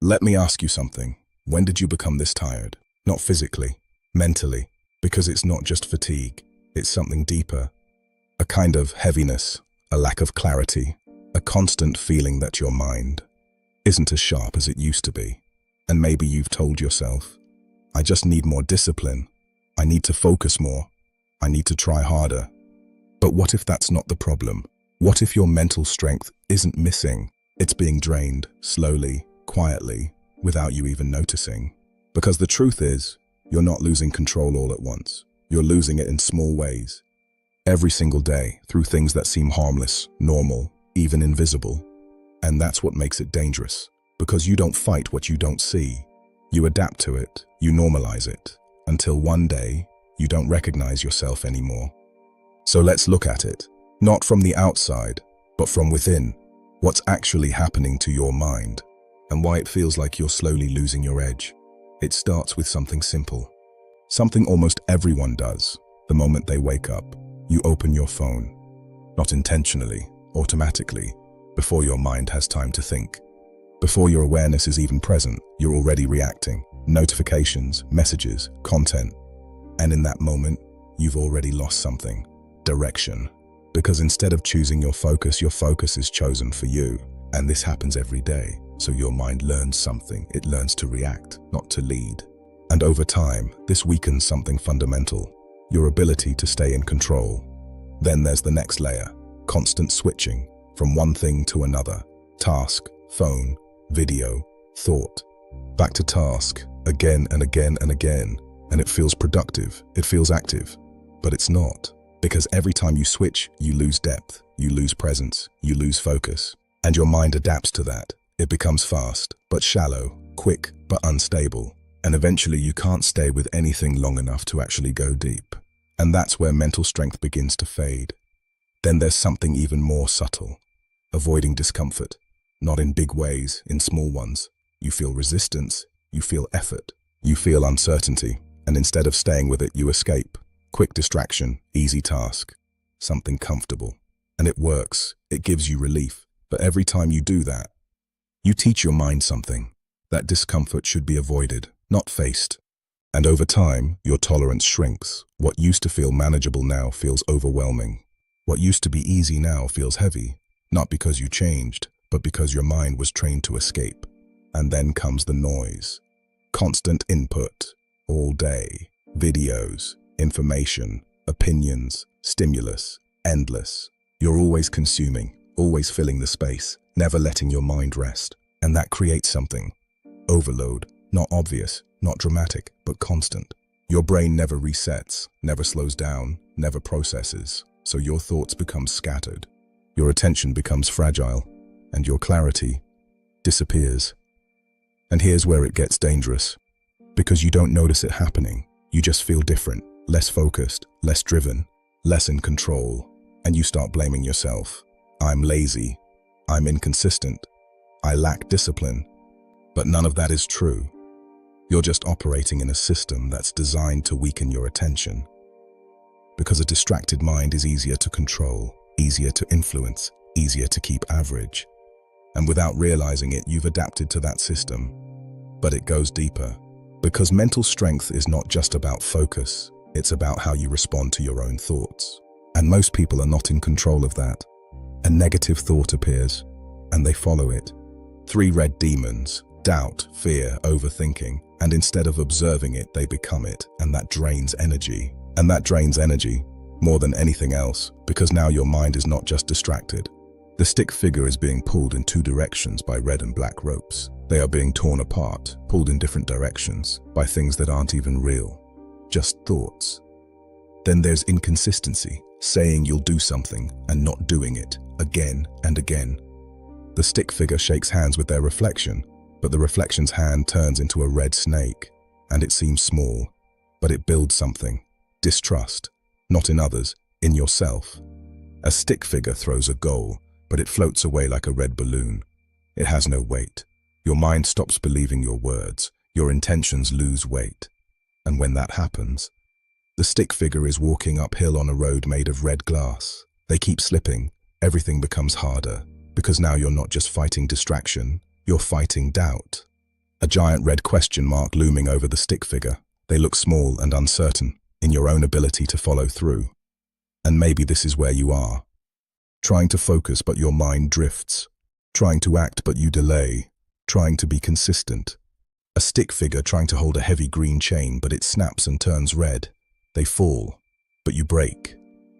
Let me ask you something. When did you become this tired? Not physically, mentally, because it's not just fatigue. It's something deeper. A kind of heaviness, a lack of clarity, a constant feeling that your mind isn't as sharp as it used to be. And maybe you've told yourself, I just need more discipline. I need to focus more. I need to try harder. But what if that's not the problem? What if your mental strength isn't missing? It's being drained, slowly, quietly, without you even noticing. Because the truth is, you're not losing control all at once. You're losing it in small ways. Every single day, through things that seem harmless, normal, even invisible. And that's what makes it dangerous. Because you don't fight what you don't see. You adapt to it, you normalize it, until one day, you don't recognize yourself anymore. So let's look at it, not from the outside, but from within. What's actually happening to your mind, and why it feels like you're slowly losing your edge. It starts with something simple. Something almost everyone does, the moment they wake up. You open your phone. Not intentionally, automatically, before your mind has time to think. Before your awareness is even present, you're already reacting. Notifications, messages, content. And in that moment, you've already lost something. Direction. Because instead of choosing your focus is chosen for you. And this happens every day. So your mind learns something. It learns to react, not to lead. And over time, this weakens something fundamental. Your ability to stay in control. Then there's the next layer. Constant switching from one thing to another. Task, phone, video, thought. Back to task, again and again and again. And it feels productive, it feels active. But it's not. Because every time you switch, you lose depth, you lose presence, you lose focus. And your mind adapts to that. It becomes fast, but shallow, quick, but unstable. And eventually you can't stay with anything long enough to actually go deep. And that's where mental strength begins to fade. Then there's something even more subtle. Avoiding discomfort. Not in big ways, in small ones. You feel resistance, you feel effort, you feel uncertainty. And instead of staying with it, you escape. Quick distraction, easy task. Something comfortable. And it works, it gives you relief. But every time you do that, you teach your mind something. That discomfort should be avoided, not faced. And over time, your tolerance shrinks. What used to feel manageable now feels overwhelming. What used to be easy now feels heavy, not because you changed, but because your mind was trained to escape. And then comes the noise. Constant input, all day. Videos, information, opinions, stimulus, endless. You're always consuming, always filling the space, never letting your mind rest. And that creates something. Overload, not obvious, not dramatic, but constant. Your brain never resets, never slows down, never processes. So your thoughts become scattered. Your attention becomes fragile, and your clarity disappears. And here's where it gets dangerous. Because you don't notice it happening. You just feel different, less focused, less driven, less in control. And you start blaming yourself. I'm lazy. I'm inconsistent. I lack discipline. But none of that is true. You're just operating in a system that's designed to weaken your attention. Because a distracted mind is easier to control, easier to influence, easier to keep average. And without realizing it, you've adapted to that system. But it goes deeper. Because mental strength is not just about focus, it's about how you respond to your own thoughts. And most people are not in control of that. A negative thought appears, and they follow it. 3 red demons: doubt, fear, overthinking. And instead of observing it, they become it, and that drains energy. And that drains energy more than anything else, because now your mind is not just distracted. The stick figure is being pulled in 2 directions by red and black ropes. They are being torn apart, pulled in different directions, by things that aren't even real, just thoughts. Then there's inconsistency, saying you'll do something and not doing it, again and again. The stick figure shakes hands with their reflection, but the reflection's hand turns into a red snake, and it seems small, but it builds something. Distrust, not in others, in yourself. A stick figure throws a goal, but it floats away like a red balloon. It has no weight. Your mind stops believing your words. Your intentions lose weight. And when that happens, the stick figure is walking uphill on a road made of red glass. They keep slipping. Everything becomes harder, because now you're not just fighting distraction, you're fighting doubt. A giant red question mark looming over the stick figure. They look small and uncertain in your own ability to follow through. And maybe this is where you are. Trying to focus but your mind drifts. Trying to act but you delay. Trying to be consistent. A stick figure trying to hold a heavy green chain but it snaps and turns red. They fall, but you break.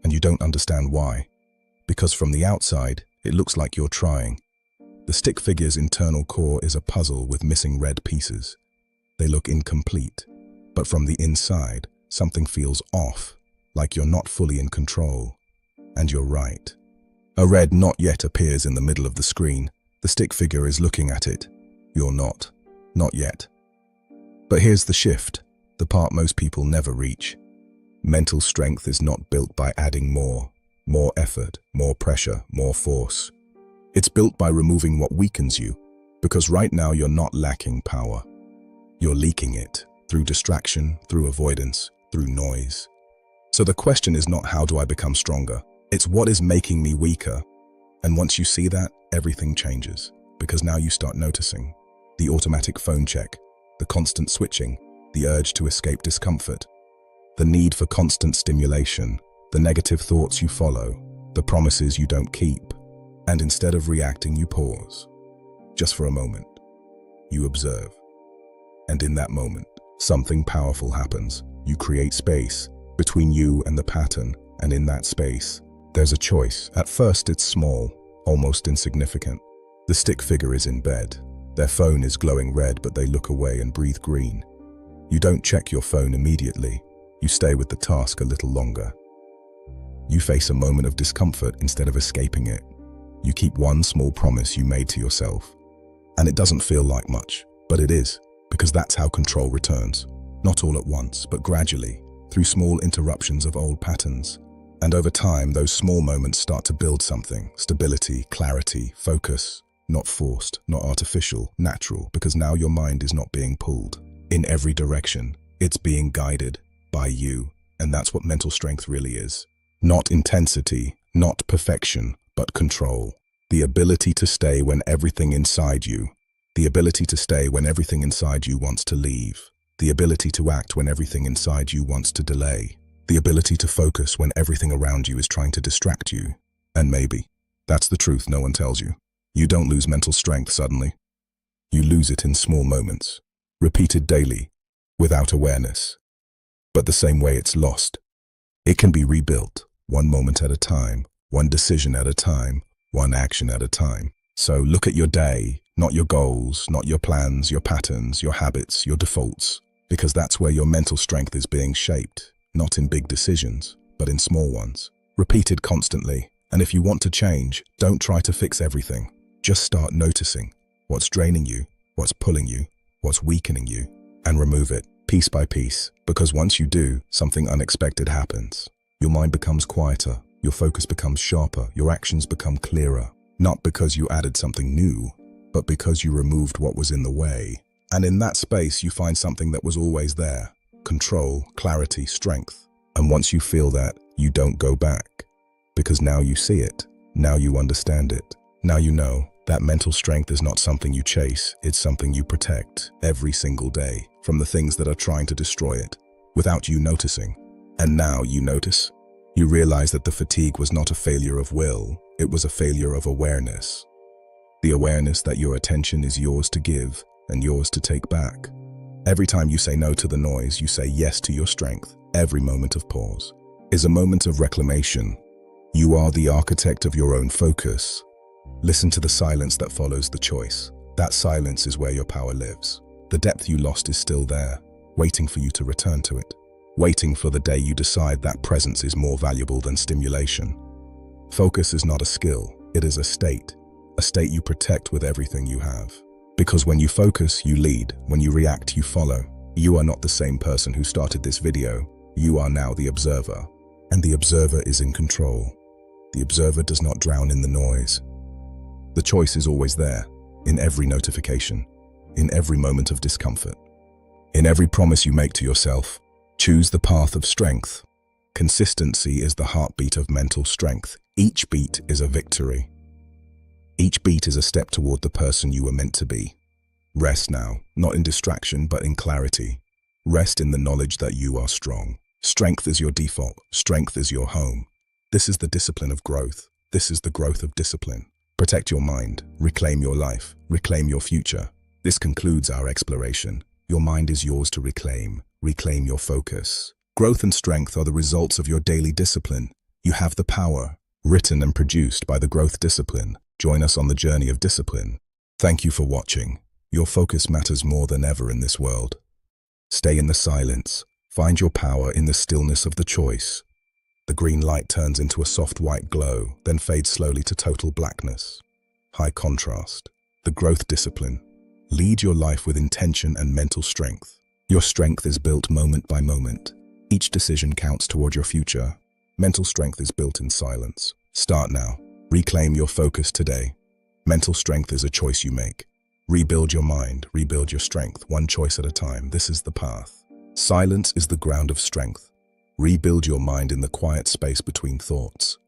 And you don't understand why. Because from the outside, it looks like you're trying. The stick figure's internal core is a puzzle with missing red pieces. They look incomplete. But from the inside, something feels off, like you're not fully in control. And you're right. A red "not yet" appears in the middle of the screen. The stick figure is looking at it. You're not. Not yet. But here's the shift, the part most people never reach. Mental strength is not built by adding more effort, more pressure, more force. It's built by removing what weakens you, because right now you're not lacking power. You're leaking it, through distraction, through avoidance, through noise. So the question is not how do I become stronger, it's what is making me weaker. And once you see that, everything changes, because now you start noticing the automatic phone check, the constant switching, the urge to escape discomfort, the need for constant stimulation, the negative thoughts you follow, the promises you don't keep. And instead of reacting, you pause. Just for a moment. You observe. And in that moment, something powerful happens. You create space between you and the pattern, and in that space, there's a choice. At first it's small, almost insignificant. The stick figure is in bed. Their phone is glowing red, but they look away and breathe green. You don't check your phone immediately. You stay with the task a little longer. You face a moment of discomfort instead of escaping it. You keep one small promise you made to yourself. And it doesn't feel like much, but it is, because that's how control returns. Not all at once, but gradually, through small interruptions of old patterns. And over time, those small moments start to build something: stability, clarity, focus. Not forced, not artificial, natural, because now your mind is not being pulled in every direction. It's being guided by you, and that's what mental strength really is. Not intensity, not perfection, but control. The ability to stay when everything inside you. The ability to stay when everything inside you wants to leave. The ability to act when everything inside you wants to delay. The ability to focus when everything around you is trying to distract you. And maybe that's the truth no one tells you. You don't lose mental strength suddenly. You lose it in small moments, repeated daily, without awareness. But the same way it's lost, it can be rebuilt, one moment at a time, one decision at a time, one action at a time. So look at your day, not your goals, not your plans, your patterns, your habits, your defaults, because that's where your mental strength is being shaped, not in big decisions, but in small ones, repeated constantly. And if you want to change, don't try to fix everything. Just start noticing what's draining you, what's pulling you, what's weakening you, and remove it piece by piece. Because once you do, something unexpected happens. Your mind becomes quieter, your focus becomes sharper, your actions become clearer. Not because you added something new, but because you removed what was in the way. And in that space, you find something that was always there: control, clarity, strength. And once you feel that, you don't go back. Because now you see it, now you understand it, now you know that mental strength is not something you chase, it's something you protect every single day from the things that are trying to destroy it, without you noticing. And now you notice. You realize that the fatigue was not a failure of will, it was a failure of awareness. The awareness that your attention is yours to give and yours to take back. Every time you say no to the noise, you say yes to your strength. Every moment of pause is a moment of reclamation. You are the architect of your own focus. Listen to the silence that follows the choice. That silence is where your power lives. The depth you lost is still there, waiting for you to return to it. Waiting for the day you decide that presence is more valuable than stimulation. Focus is not a skill, it is a state you protect with everything you have. Because when you focus, you lead. When you react, you follow. You are not the same person who started this video. You are now the observer. And the observer is in control. The observer does not drown in the noise. The choice is always there, in every notification, in every moment of discomfort, in every promise you make to yourself. Choose the path of strength. Consistency is the heartbeat of mental strength. Each beat is a victory. Each beat is a step toward the person you were meant to be. Rest now, not in distraction, but in clarity. Rest in the knowledge that you are strong. Strength is your default. Strength is your home. This is the discipline of growth. This is the growth of discipline. Protect your mind, reclaim your life, reclaim your future. This concludes our exploration. Your mind is yours to reclaim. Reclaim your focus. Growth and strength are the results of your daily discipline. You have the power. Written and produced by the Growth Discipline. Join us on the journey of discipline. Thank you for watching. Your focus matters more than ever in this world. Stay in the silence. Find your power in the stillness of the choice. The green light turns into a soft white glow, then fades slowly to total blackness. High contrast. The Growth Discipline. Lead your life with intention and mental strength. Your strength is built moment by moment. Each decision counts toward your future. Mental strength is built in silence. Start now. Reclaim your focus today. Mental strength is a choice you make. Rebuild your mind, rebuild your strength, one choice at a time. This is the path. Silence is the ground of strength. Rebuild your mind in the quiet space between thoughts.